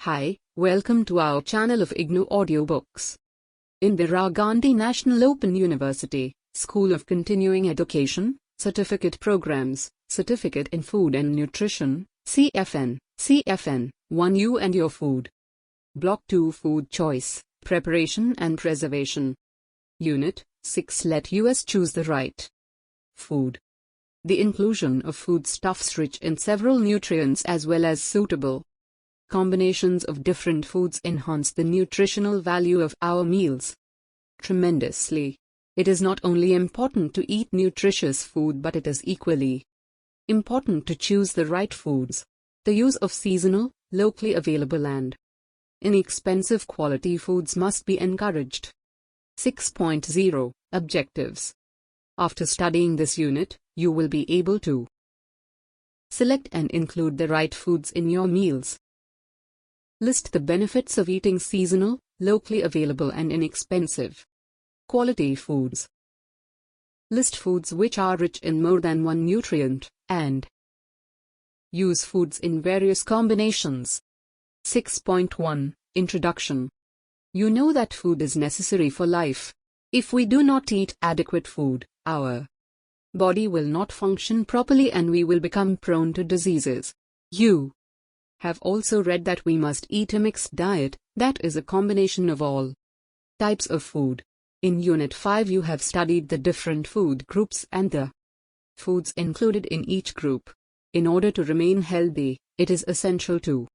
Hi, welcome to our channel of IGNOU Audiobooks. Indira Gandhi National Open University, School of Continuing Education, Certificate Programs, Certificate in Food and Nutrition, CFN-1 You and Your Food. Block-2 Food Choice, Preparation and Preservation. Unit-6 Let us choose the right food. The inclusion of foodstuffs rich in several nutrients as well as suitable combinations of different foods enhance the nutritional value of our meals tremendously. It is not only important to eat nutritious food, but it is equally important to choose the right foods. The use of seasonal, locally available and inexpensive quality foods must be encouraged. 6.0 Objectives. After studying this unit, you will be able to select and include the right foods in your meals. List the benefits of eating seasonal, locally available and inexpensive quality foods. List foods which are rich in more than one nutrient, and use foods in various combinations. 6.1 Introduction. You know that food is necessary for life. If we do not eat adequate food, our body will not function properly and we will become prone to diseases. You have also read that we must eat a mixed diet, that is a combination of all types of food. In Unit 5 you have studied the different food groups and the foods included in each group. In order to remain healthy, it is essential to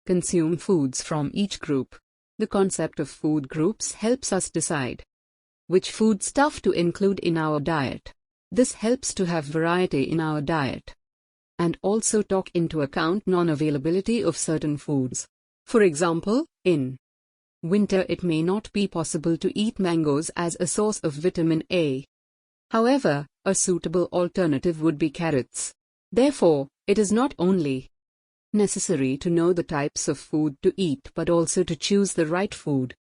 consume foods from each group. The concept of food groups helps us decide which foodstuff to include in our diet. This helps to have variety in our diet, and also take into account non-availability of certain foods. For example, in winter it may not be possible to eat mangoes as a source of vitamin A. However, a suitable alternative would be carrots. Therefore, it is not only necessary to know the types of food to eat but also to choose the right food.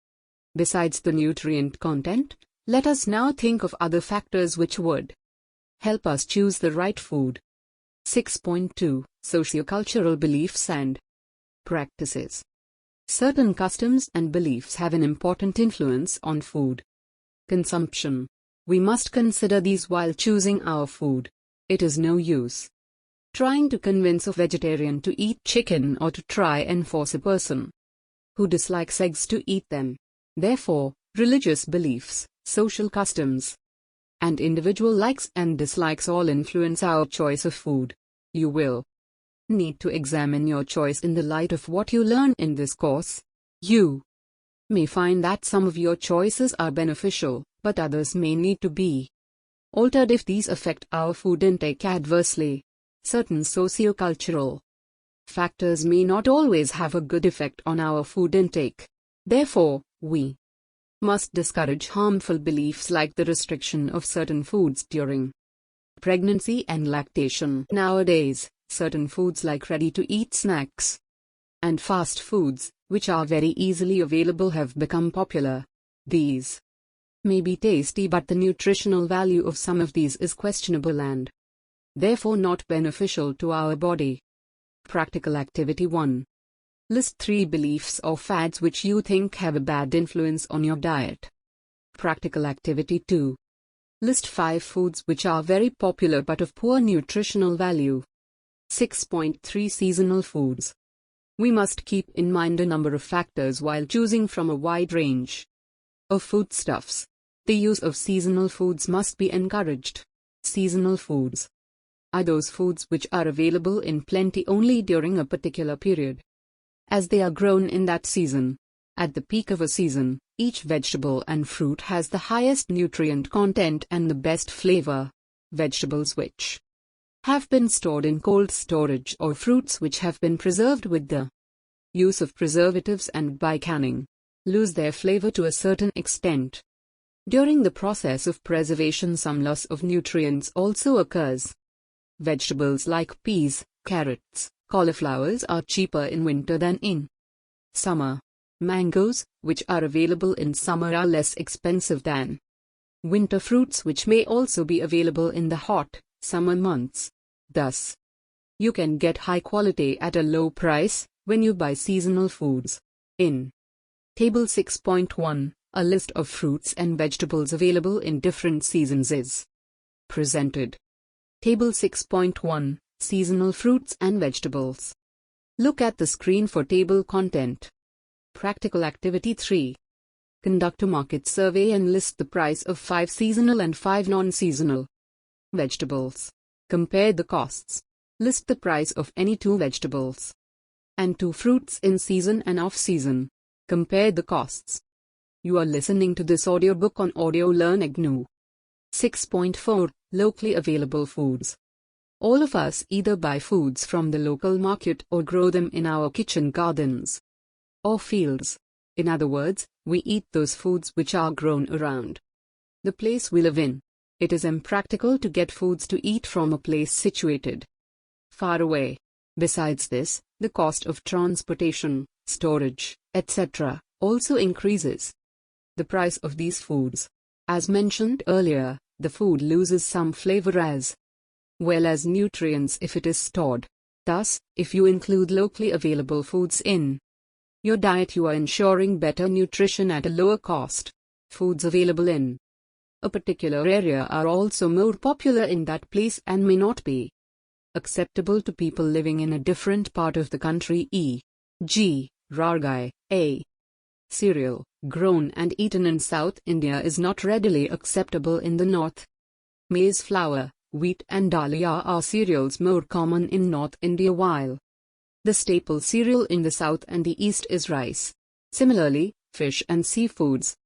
Besides the nutrient content, let us now think of other factors which would help us choose the right food. 6.2 Sociocultural beliefs and practices. Certain customs and beliefs have an important influence on food consumption. We must consider these while choosing our food. It is no use trying to convince a vegetarian to eat chicken or to try and force a person who dislikes eggs to eat them. Therefore, religious beliefs, social customs, and individual likes and dislikes all influence our choice of food. You will need to examine your choice in the light of what you learn in this course. You may find that some of your choices are beneficial, but others may need to be altered if these affect our food intake adversely. Certain sociocultural factors may not always have a good effect on our food intake. Therefore, we must discourage harmful beliefs like the restriction of certain foods during pregnancy and lactation. Nowadays, certain foods like ready-to-eat snacks and fast foods, which are very easily available, have become popular. These may be tasty, but the nutritional value of some of these is questionable and therefore not beneficial to our body. Practical Activity 1. List 3 beliefs or fads which you think have a bad influence on your diet. Practical Activity 2. List 5 foods which are very popular but of poor nutritional value. 6.3 Seasonal foods. We must keep in mind a number of factors while choosing from a wide range of foodstuffs. The use of seasonal foods must be encouraged. Seasonal foods are those foods which are available in plenty only during a particular period, as they are grown in that season. At the peak of a season, each vegetable and fruit has the highest nutrient content and the best flavor. Vegetables which have been stored in cold storage or fruits which have been preserved with the use of preservatives and by canning lose their flavor to a certain extent. During the process of preservation, some loss of nutrients also occurs. Vegetables like peas, carrots, cauliflowers are cheaper in winter than in summer. Mangoes, which are available in summer, are less expensive than winter fruits, which may also be available in the hot summer months. Thus, you can get high quality at a low price. when you buy seasonal foods. In Table 6.1, a list of fruits and vegetables available in different seasons is presented. Table 6.1, Seasonal Fruits and Vegetables. Look at the screen for table content. Practical Activity 3. Conduct a market survey and list the price of 5 seasonal and 5 non-seasonal vegetables. Compare the costs. List the price of any 2 vegetables and 2 fruits in season and off-season. Compare the costs. You are listening to this audiobook on Audio Learn IGNOU. 6.4 Locally Available Foods. All of us either buy foods from the local market or grow them in our kitchen gardens or fields. In other words, we eat those foods which are grown around the place we live in. It is impractical to get foods to eat from a place situated far away. Besides this, the cost of transportation, storage, etc. also increases the price of these foods. As mentioned earlier, the food loses some flavor as well as nutrients if it is stored. Thus, if you include locally available foods in your diet, you are ensuring better nutrition at a lower cost. Foods available in a particular area are also more popular in that place and may not be acceptable to people living in a different part of the country, e.g., ragi, a cereal grown and eaten in South India is not readily acceptable in the North. Maize flour, wheat and dalia are cereals more common in North India, while the staple cereal in the South and the East is rice. Similarly, fish and seafoods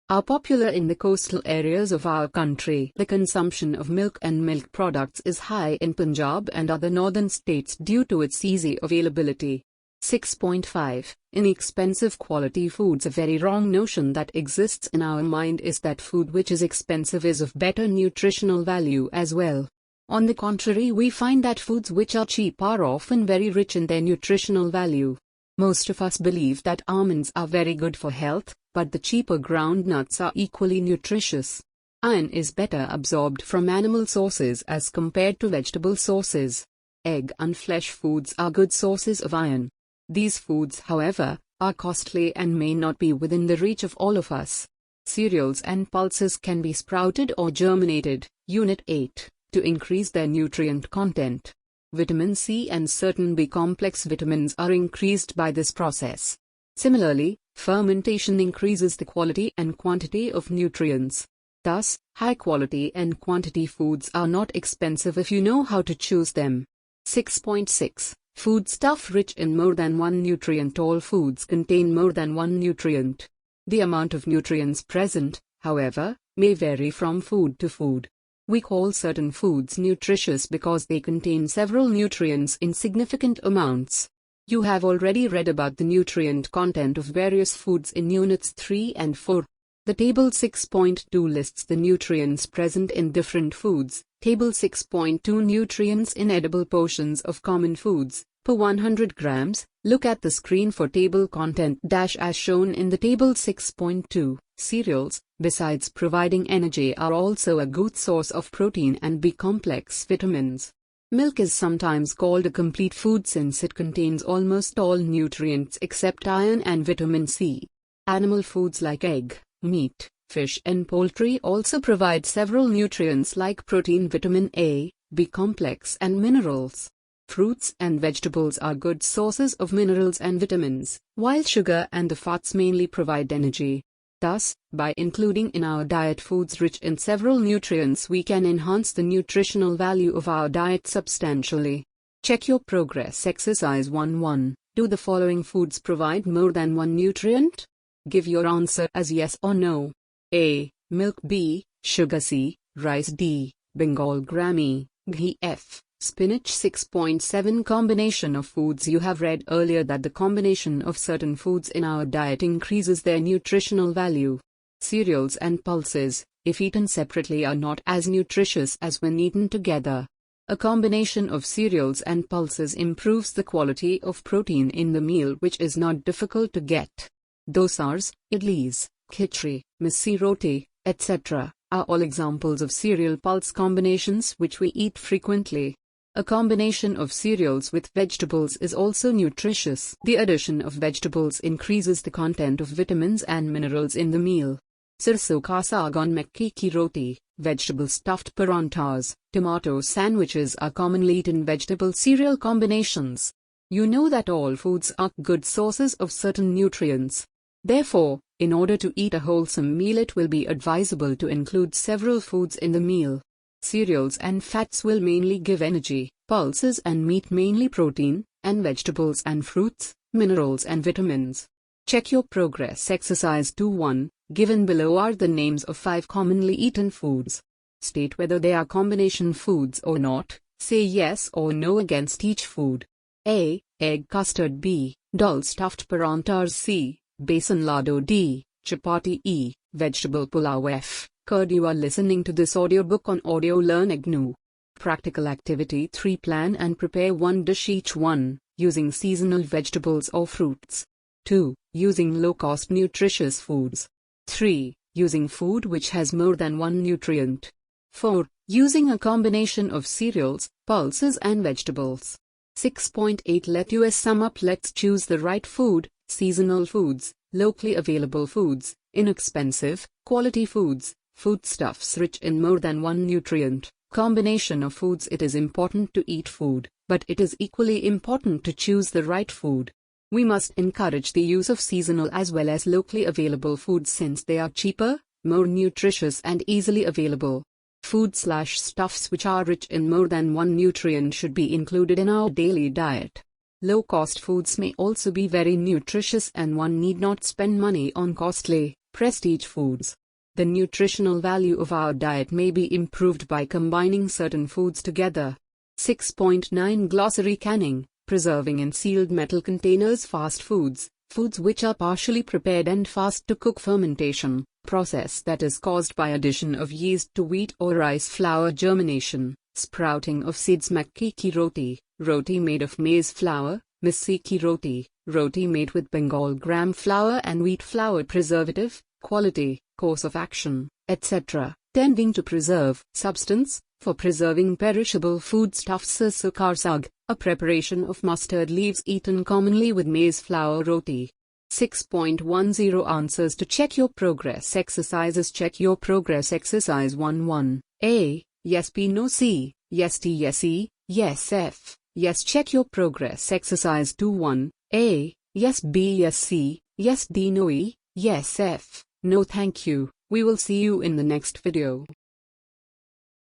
are popular in the coastal areas of our country. The consumption of milk and milk products is high in Punjab and other northern states due to its easy availability. 6.5 Inexpensive quality foods. A very wrong notion that exists in our mind is that food which is expensive is of better nutritional value as well. On the contrary, we find that foods which are cheap are often very rich in their nutritional value. Most of us believe that almonds are very good for health, but the cheaper ground nuts are equally nutritious. Iron is better absorbed from animal sources as compared to vegetable sources. Egg and flesh foods are good sources of iron. These foods, however, are costly and may not be within the reach of all of us. Cereals and pulses can be sprouted or germinated. Unit 8. To increase their nutrient content. Vitamin C and certain B-complex vitamins are increased by this process. Similarly, fermentation increases the quality and quantity of nutrients. Thus, high-quality and quantity foods are not expensive if you know how to choose them. 6.6 Foodstuff rich in more than one nutrient. All foods contain more than one nutrient. The amount of nutrients present, however, may vary from food to food. We call certain foods nutritious because they contain several nutrients in significant amounts. You have already read about the nutrient content of various foods in Units 3 and 4. The Table 6.2 lists the nutrients present in different foods. Table 6.2 Nutrients in edible portions of common foods, per 100 grams. Look at the screen for table content as shown in the Table 6.2. Cereals, besides providing energy, are also a good source of protein and B-complex vitamins. Milk is sometimes called a complete food since it contains almost all nutrients except iron and vitamin C. Animal foods like egg, meat, fish and poultry also provide several nutrients like protein, vitamin A, B-complex and minerals. Fruits and vegetables are good sources of minerals and vitamins, while sugar and the fats mainly provide energy. Thus, by including in our diet foods rich in several nutrients, we can enhance the nutritional value of our diet substantially. Check your progress. Exercise 1.1. Do the following foods provide more than one nutrient? Give your answer as yes or no. A. Milk. B. Sugar. C. Rice. D. Bengal gram. E. Ghee. F. Spinach. 6.7 Combination of foods. You have read earlier that the combination of certain foods in our diet increases their nutritional value. Cereals and pulses, if eaten separately, are not as nutritious as when eaten together. A combination of cereals and pulses improves the quality of protein in the meal, which is not difficult to get. Dosas, idlis, khichdi, missi roti, etc. are all examples of cereal pulse combinations which we eat frequently. A combination of cereals with vegetables is also nutritious. The addition of vegetables increases the content of vitamins and minerals in the meal. Sarson ka saag on makki ki roti, vegetable stuffed paranthas, tomato sandwiches are commonly eaten vegetable cereal combinations. You know that all foods are good sources of certain nutrients. Therefore, in order to eat a wholesome meal, it will be advisable to include several foods in the meal. Cereals and fats will mainly give energy, pulses and meat mainly protein, and vegetables and fruits, minerals and vitamins. Check your progress. Exercise 2.1. Given below are the names of 5 commonly eaten foods. State whether they are combination foods or not. Say yes or no against each food. A. Egg custard. B. Dal stuffed paranthas. C. Besan laddu. D. Chapati. E. Vegetable pulao. F. Curd. You are listening to this audiobook on Audio Learn IGNOU. Practical Activity 3. Plan and prepare one dish each one, using seasonal vegetables or fruits. 2. Using low-cost nutritious foods. 3. Using food which has more than one nutrient. 4. Using a combination of cereals, pulses and vegetables. 6.8 Let us sum up. Let's choose the right food. Seasonal foods, locally available foods, inexpensive, quality foods, foodstuffs rich in more than one nutrient, combination of foods. It is important to eat food, but it is equally important to choose the right food. We must encourage the use of seasonal as well as locally available foods since they are cheaper, more nutritious and easily available. Food/stuffs which are rich in more than one nutrient should be included in our daily diet. Low-cost foods may also be very nutritious and one need not spend money on costly, prestige foods. The nutritional value of our diet may be improved by combining certain foods together. 6.9 Glossary Canning, preserving in sealed metal containers. Fast foods, foods which are partially prepared and fast to cook. Fermentation, process that is caused by addition of yeast to wheat or rice flour. Germination, sprouting of seeds. Makki ki roti, roti made of maize flour. Missi ki roti, roti made with Bengal gram flour and wheat flour. Preservative, quality, course of action, etc., tending to preserve. Substance, for preserving perishable foodstuffs. Sarson ka saag, a preparation of mustard leaves eaten commonly with maize flour. Roti. 6.10 Answers to check your progress exercises. Check your progress. Exercise 1.1. A. Yes. B. No. C. Yes. D. Yes. E. Yes. F. Yes. Check your progress. Exercise 2.1. A. Yes. B. Yes. C. Yes. D. No. E. Yes. F. No. Thank you. We will see you in the next video.